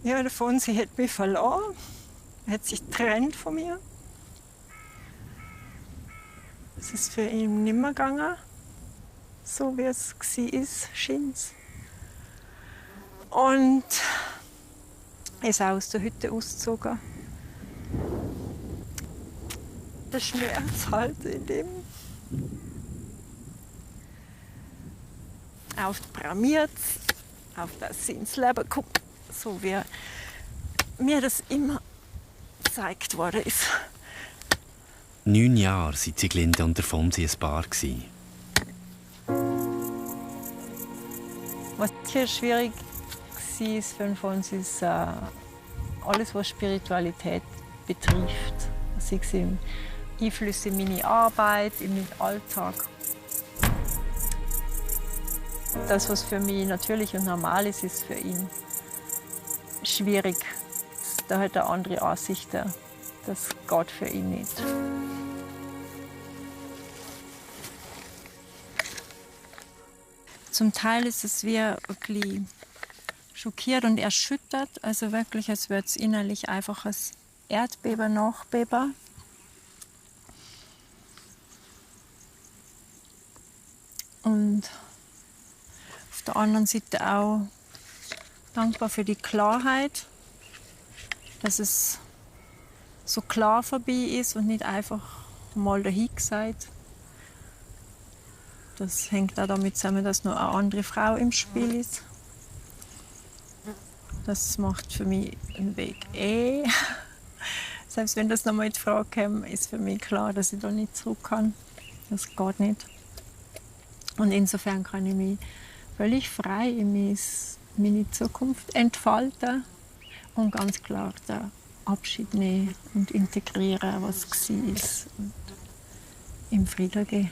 Ja, der Fonsi hat mich verloren. Er hat sich getrennt von mir. Es ist für ihn nicht mehr gegangen, so wie es war, schien es. Und er ist auch aus der Hütte ausgezogen. Der Schmerz halt in dem. Auf blamiert, auf das sie ins Leben kommt, so wie mir das immer gezeigt worden ist. 9 Jahre waren Sieglinde und der Fonsi ein Paar. Was sicher schwierig war für den Fonsi, ist alles, was Spiritualität betrifft. Sei es Einflüsse in meine Arbeit, in meinen Alltag. Das, was für mich natürlich und normal ist, ist für ihn schwierig. Da hat er andere Ansichten. Das geht für ihn nicht. Zum Teil ist es wie wirklich schockiert und erschüttert. Also wirklich, als würde es innerlich einfach als Erdbeben nachbeben. Und auf der anderen Seite auch dankbar für die Klarheit, dass es so klar vorbei ist und nicht einfach mal dahin gesagt. Das hängt auch damit zusammen, dass noch eine andere Frau im Spiel ist. Das macht für mich einen Weg Selbst wenn das nochmal in die Frage käme, ist für mich klar, dass ich da nicht zurück kann. Das geht nicht. Und insofern kann ich mich völlig frei in meine Zukunft entfalten und ganz klar den Abschied nehmen und integrieren, was war, und im Frieden gehen.